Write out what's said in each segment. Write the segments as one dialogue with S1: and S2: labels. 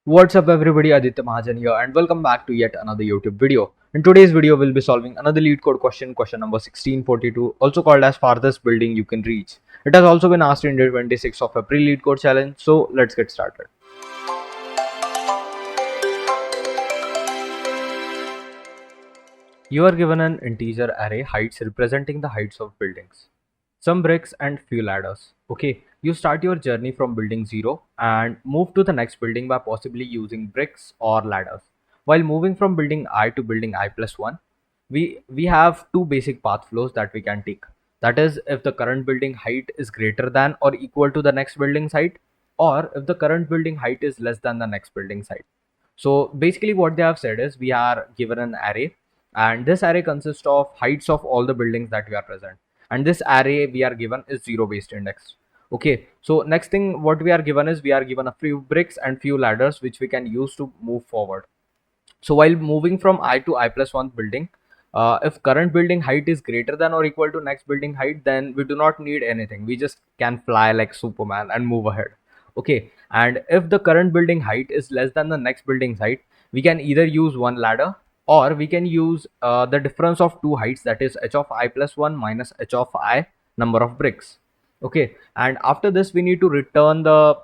S1: What's up everybody, Aditya Mahajan here and welcome back to yet another YouTube video. In today's video, we'll be solving another lead code question number 1642, also called as farthest building you can reach. It has also been asked in day 26 of a pre-lead code challenge, so let's get started. You are given an integer array heights representing the heights of buildings, some bricks and few ladders. Okay, you start your journey from building 0 and move to the next building by possibly using bricks or ladders. While moving from building I to building I plus 1, we have two basic path flows that we can take. That is, if the current building height is greater than or equal to the next building's height, or if the current building height is less than the next building's height. So basically what they have said is we are given an array, and this array consists of heights of all the buildings that we are present, and this array we are given is zero based index. Okay, so next thing what we are given is we are given a few bricks and few ladders which we can use to move forward. So while moving from I to I plus 1 building, if current building height is greater than or equal to next building height, then we do not need anything. We just can fly like Superman and move ahead. Okay, and if the current building height is less than the next building's height, we can either use one ladder or we can use the difference of two heights, that is h of I plus 1 minus h of I number of bricks. Okay, and after this we need to return the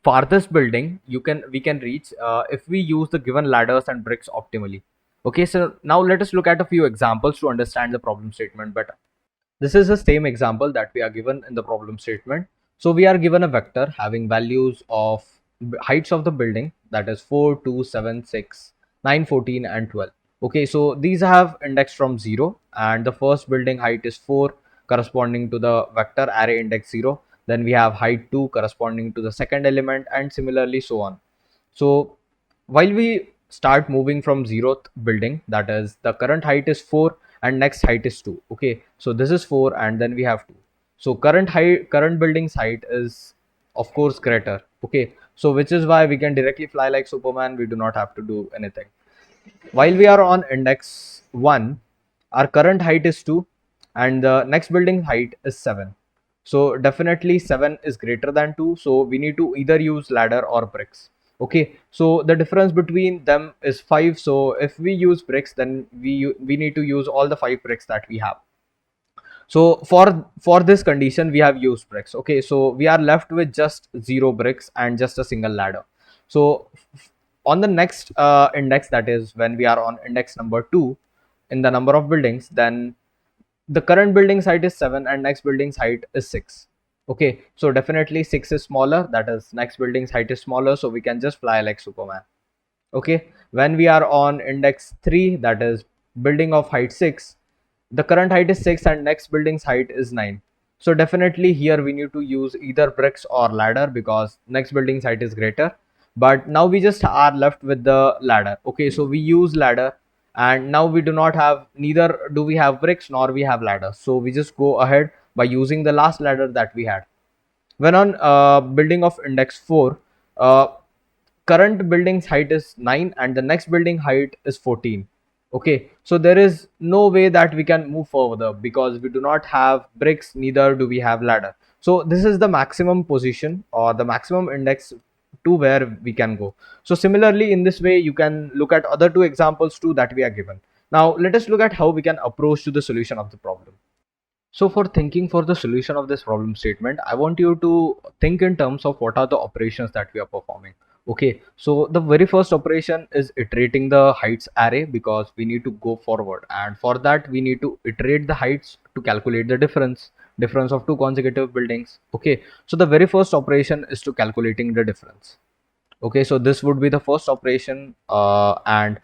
S1: farthest building we can reach if we use the given ladders and bricks optimally. Okay, so now let us look at a few examples to understand the problem statement better. This is the same example that we are given in the problem statement. So we are given a vector having values of heights of the building, that is 4, 2, 7, 6, 9, 14 and 12. Okay, so these have index from 0 and the first building height is 4 corresponding to the vector array index 0. Then we have height 2 corresponding to the second element and similarly so on. So while we start moving from 0th building, that is the current height is 4 and next height is 2. Okay, so this is 4 and then we have 2. So current building's height is of course greater. Okay, so which is why we can directly fly like Superman. We do not have to do anything. While we are on index 1, our current height is 2 and the next building height is 7. So definitely 7 is greater than 2, so we need to either use ladder or bricks. Okay, so the difference between them is 5. So if we use bricks, then we need to use all the 5 bricks that we have. So for this condition we have used bricks. Okay, so we are left with just 0 bricks and just a single ladder. So on the next index, that is when we are on index number 2 in the number of buildings, then the current building's height is 7 and next building's height is 6. Okay, so definitely 6 is smaller, that is next building's height is smaller, so we can just fly like Superman. Okay, when we are on index 3, that is building of height 6, the current height is 6 and next building's height is 9. So definitely here we need to use either bricks or ladder because next building's height is greater. But now we just are left with the ladder. Okay, so we use ladder and now we do not have, neither do we have bricks nor we have ladder. So we just go ahead by using the last ladder that we had. When on building of index 4, uh, current building's height is 9 and the next building height is 14. Okay, so there is no way that we can move further because we do not have bricks, neither do we have ladder. So this is the maximum position or the maximum index to where we can go. So similarly, in this way you can look at other two examples too that we are given. Now let us look at how we can approach to the solution of the problem. So for thinking for the solution of this problem statement, I want you to think in terms of what are the operations that we are performing. Okay, so the very first operation is iterating the heights array because we need to go forward, and for that we need to iterate the heights to calculate the difference of two consecutive buildings. Okay, so the very first operation is to calculating the difference. Okay, so this would be the first operation, and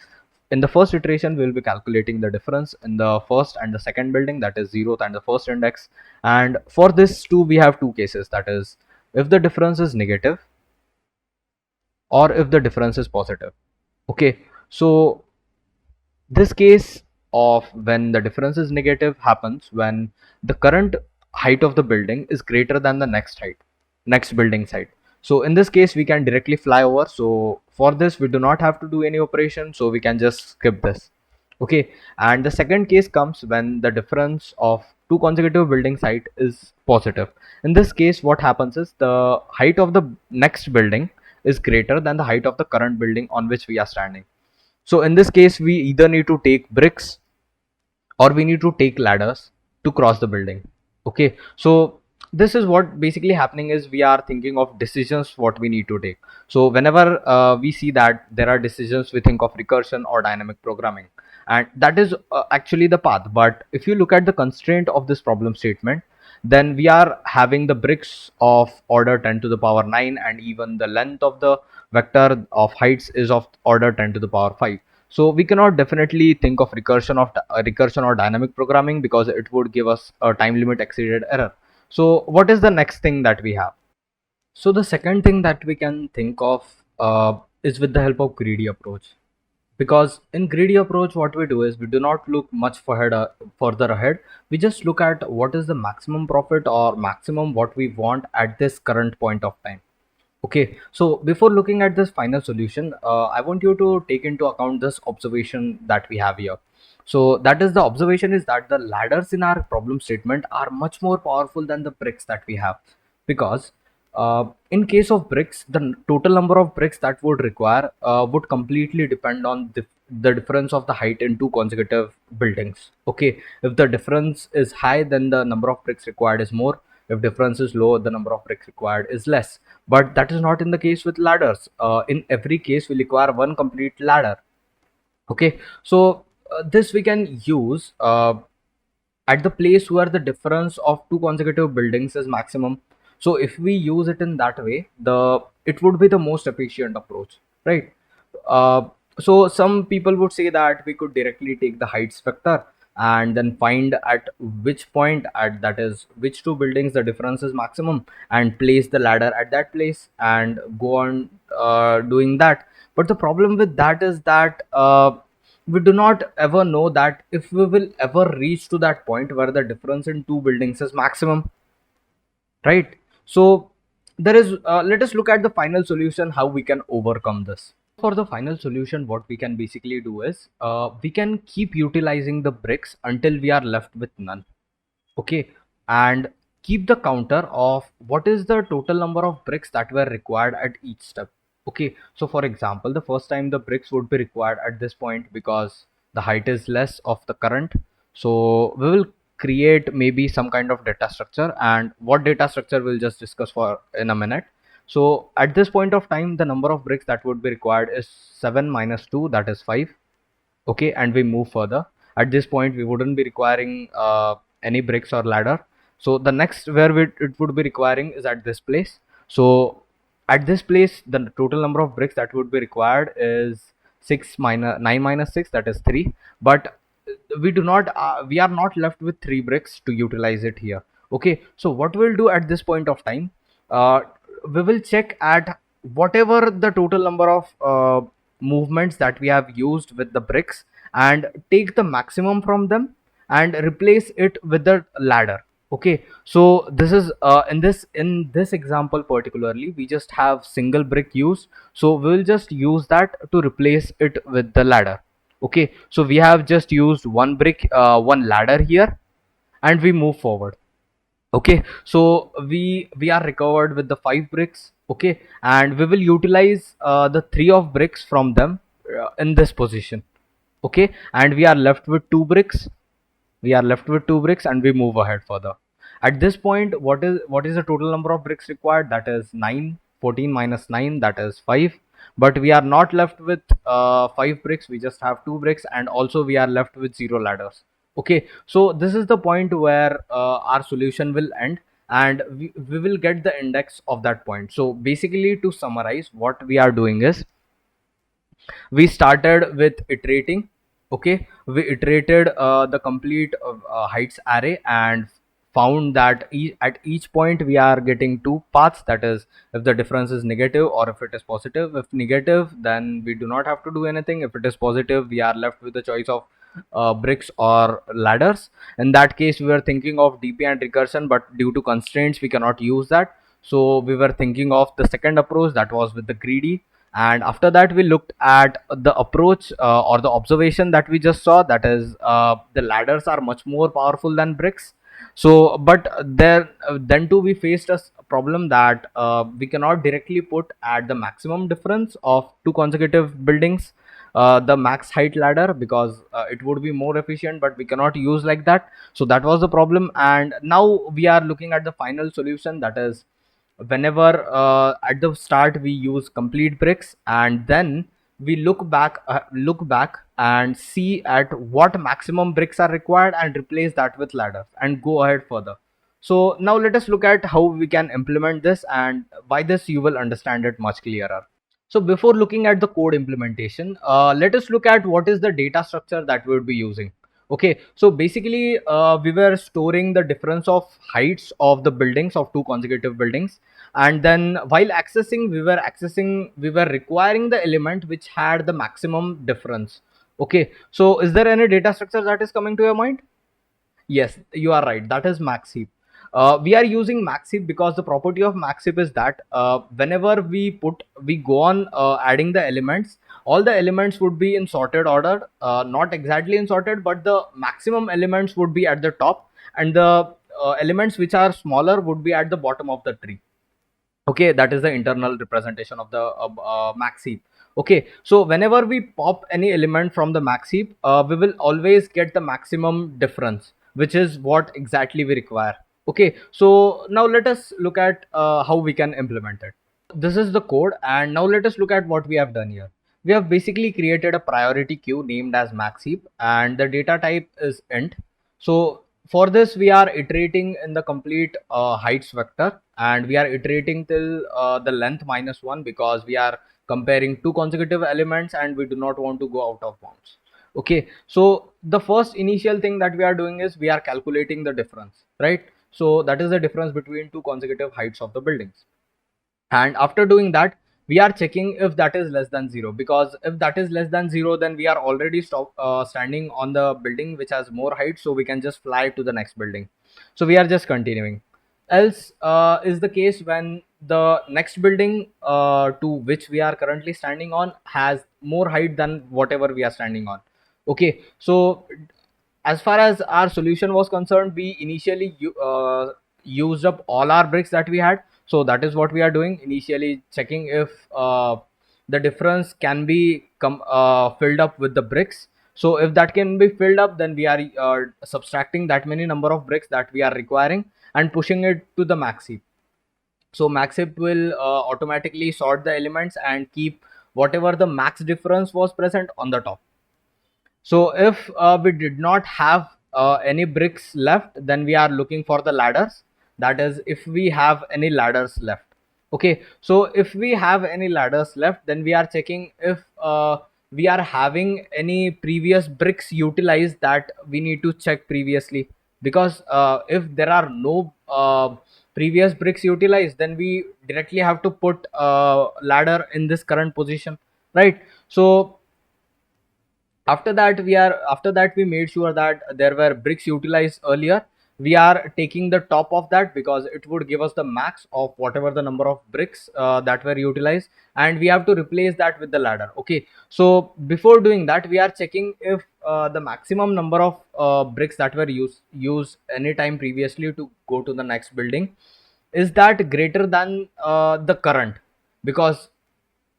S1: in the first iteration we'll be calculating the difference in the first and the second building, that is 0th and the first index. And for this too we have two cases, that is if the difference is negative or if the difference is positive. Okay, so this case of when the difference is negative happens when the current height of the building is greater than the next building's height. So in this case we can directly fly over, so for this we do not have to do any operation, so we can just skip this. Okay, and the second case comes when the difference of two consecutive buildings height is positive. In this case what happens is the height of the next building is greater than the height of the current building on which we are standing. So in this case, we either need to take bricks or we need to take ladders to cross the building. Okay, so this is what basically happening is we are thinking of decisions what we need to take. So whenever we see that there are decisions, we think of recursion or dynamic programming, and that is actually the path. But if you look at the constraint of this problem statement, then we are having the bricks of order 10 to the power 9, and even the length of the vector of heights is of order 10 to the power 5. So we cannot definitely think of recursion or dynamic programming, because it would give us a time limit exceeded error. So what is the next thing that we have? So the second thing that we can think of is with the help of greedy approach. Because in greedy approach, what we do is we do not look much further ahead. We just look at what is the maximum profit or maximum what we want at this current point of time. Okay, so before looking at this final solution, I want you to take into account this observation that we have here. So that is, the observation is that the ladders in our problem statement are much more powerful than the bricks that we have. Because in case of bricks, the total number of bricks that would require would completely depend on the difference of the height in two consecutive buildings. Okay, if the difference is high, then the number of bricks required is more. If difference is low, the number of bricks required is less. But that is not in the case with ladders. In every case, we require one complete ladder. Okay, so this we can use at the place where the difference of two consecutive buildings is maximum. So if we use it in that way, the it would be the most efficient approach, right? uh, so some people would say that we could directly take the heights vector and then find at which point, at that is which two buildings the difference is maximum, and place the ladder at that place and go on doing that. But the problem with that is that we do not ever know that if we will ever reach to that point where the difference in two buildings is maximum, right? So there is let us look at the final solution, how we can overcome this. For the final solution, what we can basically do is we can keep utilizing the bricks until we are left with none. Okay, and keep the counter of what is the total number of bricks that were required at each step. Okay, so for example, the first time the bricks would be required at this point because the height is less of the current. So we will create maybe some kind of data structure, and what data structure we'll just discuss for in a minute. So at this point of time, the number of bricks that would be required is 7 minus 2, that is 5. Okay, and we move further. At this point, we wouldn't be requiring any bricks or ladder. So the next where it would be requiring is at this place. So at this place, the total number of bricks that would be required is 6 minus 9 minus 6, that is 3. But we are not left with 3 bricks to utilize it here. Okay, so what we'll do at this point of time, uh, we will check at whatever the total number of movements that we have used with the bricks, and take the maximum from them and replace it with the ladder. Okay, so this is in this example particularly, we just have single brick used, so we'll just use that to replace it with the ladder. Okay, so we have just used one brick, one ladder here, and we move forward. Okay, so we are recovered with the 5 bricks. Okay, and we will utilize the 3 of bricks from them in this position. Okay, and we are left with 2 bricks. And we move ahead further. At this point, what is the total number of bricks required? That is 9. 14 minus 9, that is 5. But we are not left with 5 bricks, we just have 2 bricks, and also we are left with 0 ladders. Okay, so this is the point where our solution will end, and we will get the index of that point. So basically, to summarize, what we are doing is we started with iterating. Okay, we iterated the complete heights array, and found that at each point we are getting 2 paths. That is, if the difference is negative or if it is positive. If negative, then we do not have to do anything. If it is positive, we are left with the choice of bricks or ladders. In that case, we were thinking of dp and recursion, but due to constraints we cannot use that. So we were thinking of the second approach, that was with the greedy. And after that, we looked at the approach or the observation that we just saw, that is, the ladders are much more powerful than bricks. So but there then too we faced a problem that we cannot directly put at the maximum difference of two consecutive buildings the max height ladder, because it would be more efficient, but we cannot use like that. So that was the problem, and now we are looking at the final solution, that is whenever at the start we use complete bricks, and then we look back and see at what maximum bricks are required and replace that with ladders and go ahead further. So now let us look at how we can implement this, and by this you will understand it much clearer. So before looking at the code implementation, let us look at what is the data structure that we would be using. Okay, so basically we were storing the difference of heights of the buildings of two consecutive buildings, and then while we were requiring the element which had the maximum difference. Okay, so is there any data structure that is coming to your mind? Yes, you are right. That is max heap. We are using max heap because the property of max heap is that whenever we go on adding the elements, all the elements would be in sorted order, not exactly in sorted, but the maximum elements would be at the top, and the elements which are smaller would be at the bottom of the tree. Okay, that is the internal representation of the max heap. Okay, so whenever we pop any element from the max heap, we will always get the maximum difference, which is what exactly we require. Okay, so now let us look at how we can implement it. This is the code, and now let us look at what we have done here. We have basically created a priority queue named as max heap, and the data type is int. So for this we are iterating in the complete heights vector, and we are iterating till the length -1, because we are comparing two consecutive elements and we do not want to go out of bounds. Okay, so the first initial thing that we are doing is we are calculating the difference, right? So that is the difference between two consecutive heights of the buildings, and after doing that we are checking if that is less than 0, because if that is less than 0, then we are already standing on the building which has more height, so we can just fly to the next building. So we are just continuing. Else is the case when the next building to which we are currently standing on has more height than whatever we are standing on. Okay, so as far as our solution was concerned, we initially used up all our bricks that we had. So that is what we are doing, initially checking if the difference can be filled up with the bricks. So if that can be filled up, then we are subtracting that many number of bricks that we are requiring and pushing it to the max heap. So max heap will automatically sort the elements and keep whatever the max difference was present on the top. So if we did not have any bricks left, then we are looking for the ladders. That is, if we have any ladders left. Okay, so if we have any ladders left, then we are checking if we are having any previous bricks utilized that we need to check previously. Because if there are no previous bricks utilized, then we directly have to put ladder in this current position, right? So after that we made sure that there were bricks utilized earlier. We are taking the top of that because it would give us the max of whatever the number of bricks that were utilized, and we have to replace that with the ladder. Okay, so before doing that we are checking if the maximum number of bricks that were used anytime previously to go to the next building, is that greater than the current. Because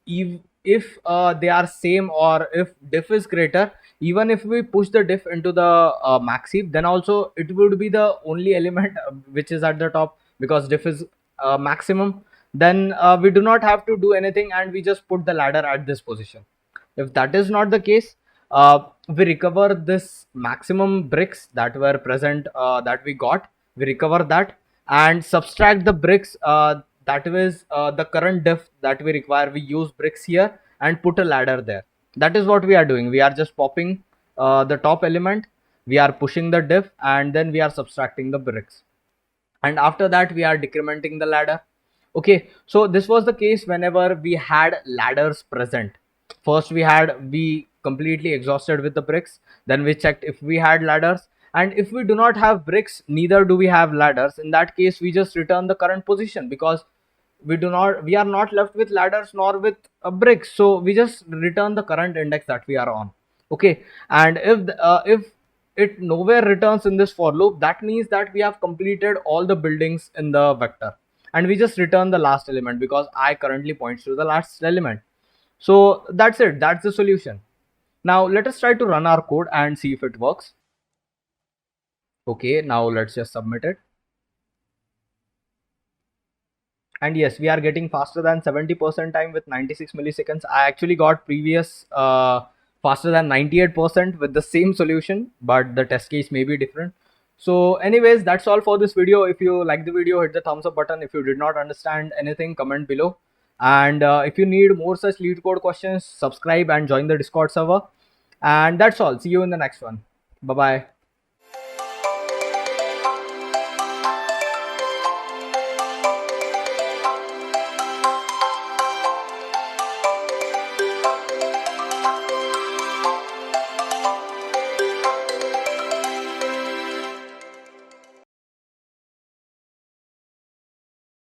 S1: if they are same, or if diff is greater, even if we push the diff into the max heap, then also it would be the only element which is at the top, because diff is maximum. Then we do not have to do anything, and we just put the ladder at this position. If that is not the case, we recover this maximum bricks that were present, that we got. We recover that and subtract the bricks that was the current diff that we require. We use bricks here and put a ladder there. That is what we are doing. We are just popping the top element, we are pushing the diff, and then we are subtracting the bricks, and after that we are decrementing the ladder. Okay, so this was the case whenever we had ladders present. First we completely exhausted with the bricks, then we checked if we had ladders, and if we do not have bricks, neither do we have ladders. In that case we just return the current position, because we are not left with ladders nor with bricks, so we just return the current index that we are on. Okay, and if it nowhere returns in this for loop, that means that we have completed all the buildings in the vector, and we just return the last element because I currently points to the last element. So that's it, that's the solution. Now let us try to run our code and see if it works. Okay, now let's just submit it. And yes, we are getting faster than 70% time with 96 milliseconds. I actually got previous faster than 98% with the same solution, but the test case may be different. So anyways, that's all for this video. If you like the video, hit the thumbs up button. If you did not understand anything, comment below. And if you need more such lead code questions, subscribe and join the Discord server. And that's all. See you in the next one. Bye bye.